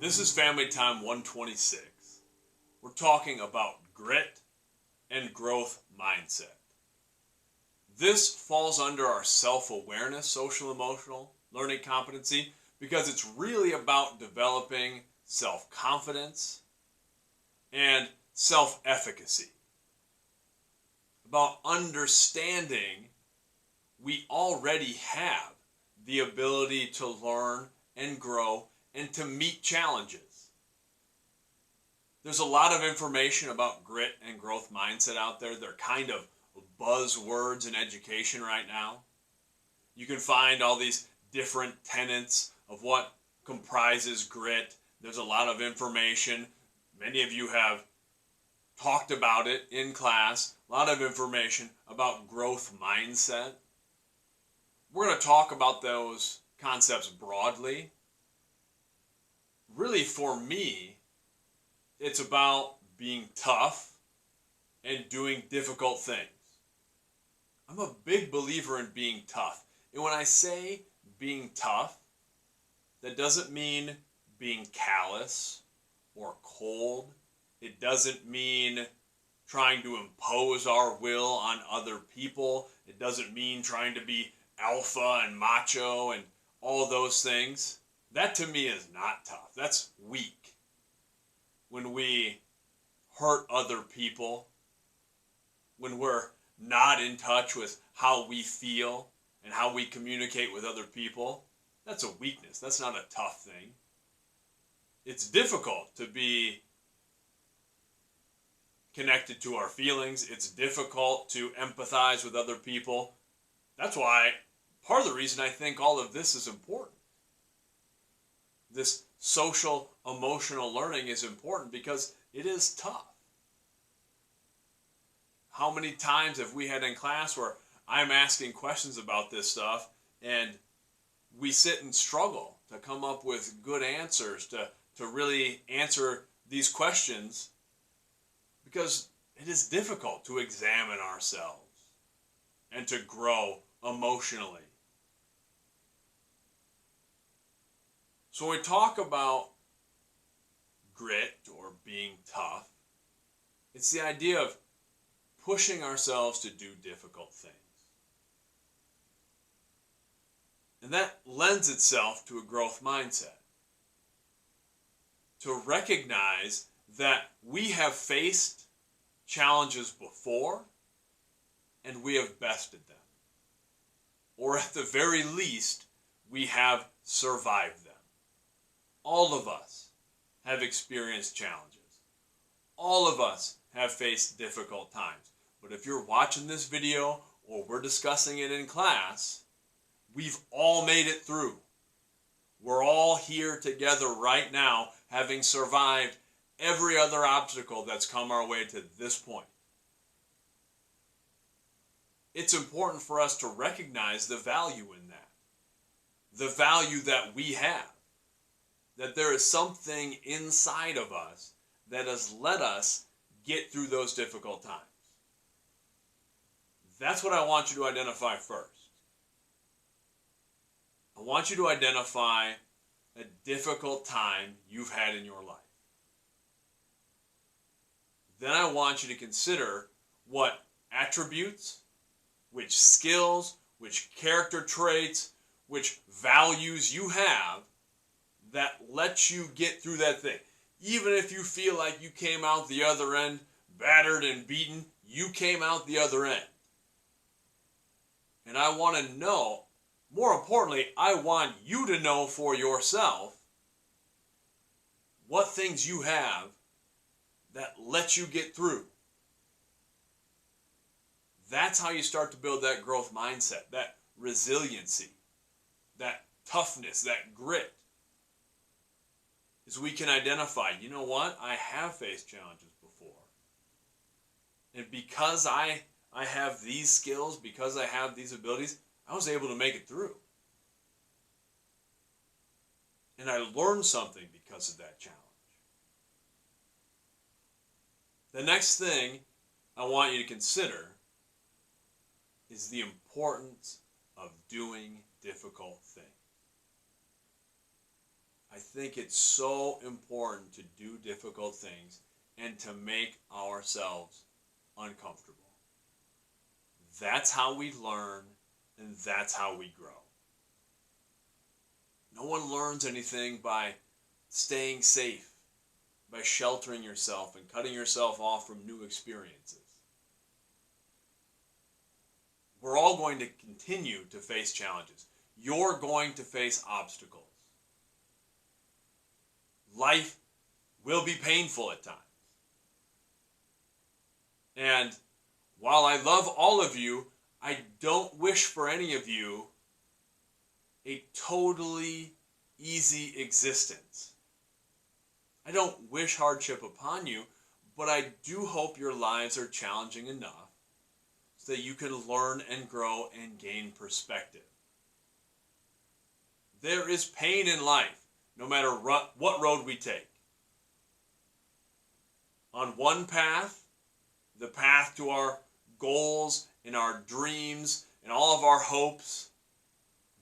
This is Family Time 126. We're talking about grit and growth mindset. This falls under our self-awareness, social-emotional learning competency, because it's really about developing self-confidence and self-efficacy. About understanding we already have the ability to learn and grow and to meet challenges. There's a lot of information about grit and growth mindset out there. They're kind of buzzwords in education right now. You can find all these different tenets of what comprises grit. There's a lot of information. Many of you have talked about it in class. A lot of information about growth mindset. We're going to talk about those concepts broadly. Really, for me, it's about being tough and doing difficult things. I'm a big believer in being tough. And when I say being tough, that doesn't mean being callous or cold. It doesn't mean trying to impose our will on other people. It doesn't mean trying to be alpha and macho and all those things. That to me is not tough. That's weak. When we hurt other people, when we're not in touch with how we feel and how we communicate with other people, that's a weakness. That's not a tough thing. It's difficult to be connected to our feelings. It's difficult to empathize with other people. That's why part of the reason I think all of this is important. This social emotional learning is important because it is tough. How many times have we had in class where I'm asking questions about this stuff and we sit and struggle to come up with good answers, to really answer these questions, because it is difficult to examine ourselves and to grow emotionally. So when we talk about grit or being tough, it's the idea of pushing ourselves to do difficult things. And that lends itself to a growth mindset. To recognize that we have faced challenges before and we have bested them. Or at the very least, we have survived them. All of us have experienced challenges. All of us have faced difficult times. But if you're watching this video or we're discussing it in class, we've all made it through. We're all here together right now, having survived every other obstacle that's come our way to this point. It's important for us to recognize the value in that. The value that we have. That there is something inside of us that has let us get through those difficult times. That's what I want you to identify first. I want you to identify a difficult time you've had in your life. Then I want you to consider what attributes, which skills, which character traits, which values you have that lets you get through that thing. Even if you feel like you came out the other end battered and beaten, you came out the other end. And I want to know, more importantly, I want you to know for yourself what things you have that let you get through. That's how you start to build that growth mindset, that resiliency, that toughness, that grit. Is we can identify, you know what, I have faced challenges before. And because I have these skills, because I have these abilities, I was able to make it through. And I learned something because of that challenge. The next thing I want you to consider is the importance of doing difficult things. I think it's so important to do difficult things and to make ourselves uncomfortable. That's how we learn, and that's how we grow. No one learns anything by staying safe, by sheltering yourself and cutting yourself off from new experiences. We're all going to continue to face challenges. You're going to face obstacles. Life will be painful at times. And while I love all of you, I don't wish for any of you a totally easy existence. I don't wish hardship upon you, but I do hope your lives are challenging enough so that you can learn and grow and gain perspective. There is pain in life, no matter what road we take. On one path, the path to our goals and our dreams and all of our hopes,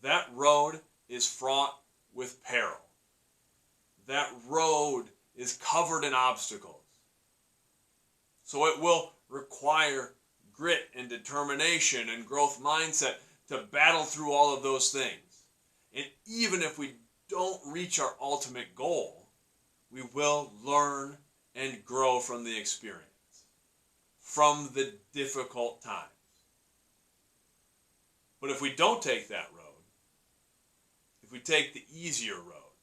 that road is fraught with peril. That road is covered in obstacles. So it will require grit and determination and growth mindset to battle through all of those things. And even if we don't reach our ultimate goal, we will learn and grow from the experience, from the difficult times. But if we don't take that road, if we take the easier road,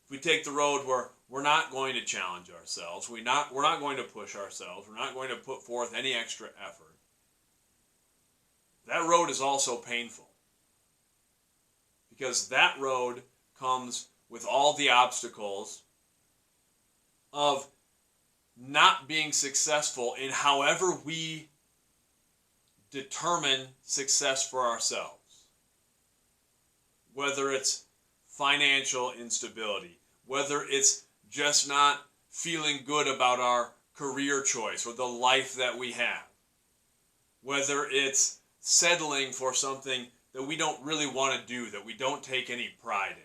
if we take the road where we're not going to challenge ourselves, we're not going to push ourselves, we're not going to put forth any extra effort, that road is also painful. Because that road comes with all the obstacles of not being successful in however we determine success for ourselves. Whether it's financial instability, whether it's just not feeling good about our career choice or the life that we have, whether it's settling for something that we don't really want to do, that we don't take any pride in.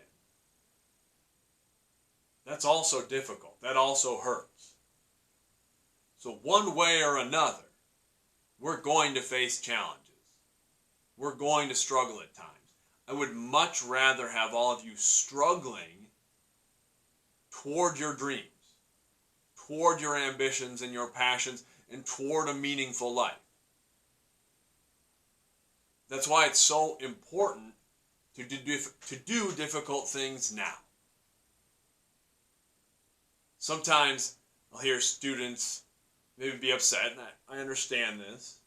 That's also difficult. That also hurts. So one way or another, we're going to face challenges. We're going to struggle at times. I would much rather have all of you struggling toward your dreams, toward your ambitions and your passions, and toward a meaningful life. That's why it's so important to do difficult things now. Sometimes I'll hear students maybe be upset, and I understand this,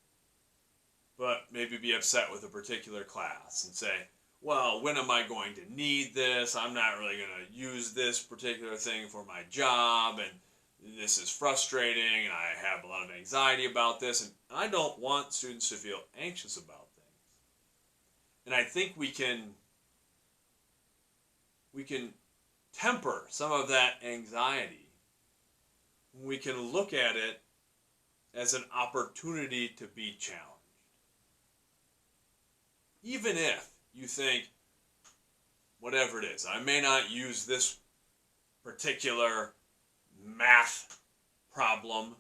but maybe be upset with a particular class and say, well, when am I going to need this? I'm not really going to use this particular thing for my job, and this is frustrating, and I have a lot of anxiety about this, and I don't want students to feel anxious about things. And I think we can temper some of that anxiety. We can look at it as an opportunity to be challenged. Even if you think, whatever it is, I may not use this particular math problem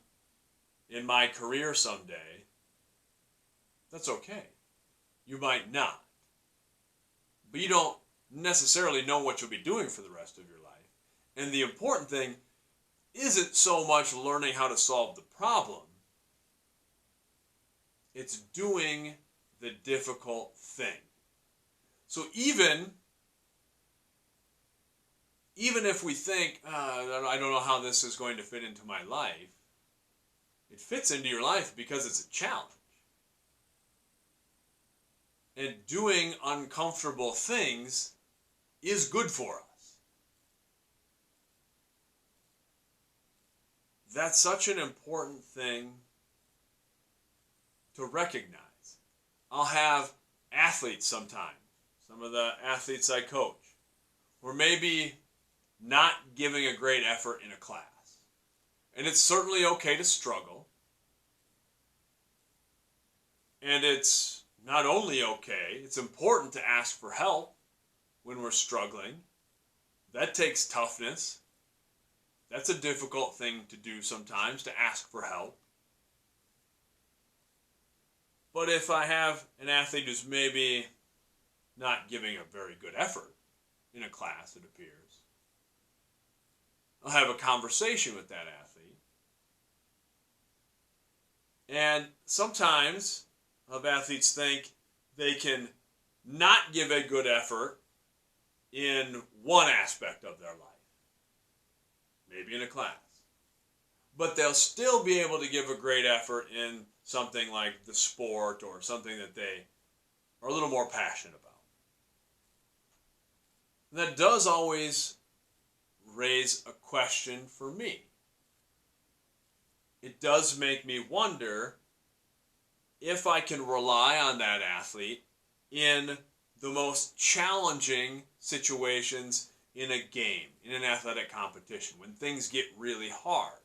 in my career someday, that's okay. You might not. But you don't necessarily know what you'll be doing for the rest of your life. And the important thing isn't so much learning how to solve the problem. It's doing the difficult thing. So even if we think, I don't know how this is going to fit into my life, it fits into your life because it's a challenge. And doing uncomfortable things is good for us. That's such an important thing to recognize. I'll have athletes sometimes, some of the athletes I coach, who are maybe not giving a great effort in a class. And it's certainly okay to struggle. And it's not only okay, it's important to ask for help when we're struggling. that takes toughness. That's a difficult thing to do sometimes, to ask for help. But if I have an athlete who's maybe not giving a very good effort in a class, it appears, I'll have a conversation with that athlete. And sometimes athletes think they can not give a good effort in one aspect of their life, maybe in a class, but they'll still be able to give a great effort in something like the sport or something that they are a little more passionate about. That does always raise a question for me. It does make me wonder if I can rely on that athlete in the most challenging situations in a game, in an athletic competition, when things get really hard.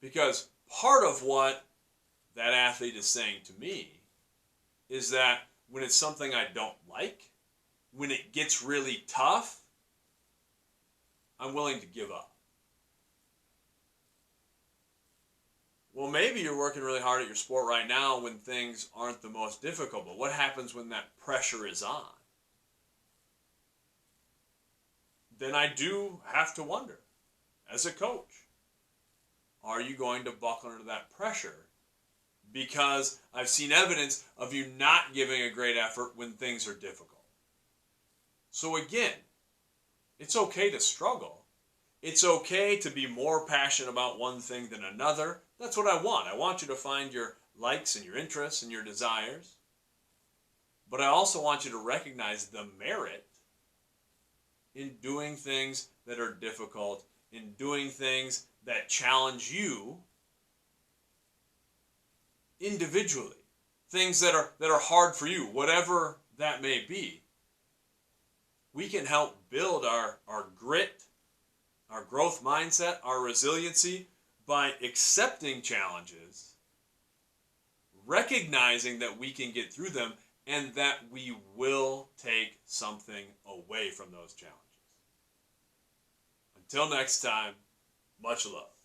Because part of what that athlete is saying to me is that when it's something I don't like, when it gets really tough, I'm willing to give up. Well, maybe you're working really hard at your sport right now when things aren't the most difficult, but what happens when that pressure is on? Then I do have to wonder, as a coach, are you going to buckle under that pressure? Because I've seen evidence of you not giving a great effort when things are difficult. So again, it's okay to struggle. It's okay to be more passionate about one thing than another. That's what I want. I want you to find your likes and your interests and your desires. But I also want you to recognize the merit in doing things that are difficult, in doing things that challenge you individually. Things that are hard for you, whatever that may be. We can help build our grit, our growth mindset, our resiliency by accepting challenges, recognizing that we can get through them, and that we will take something away from those challenges. Until next time, much love.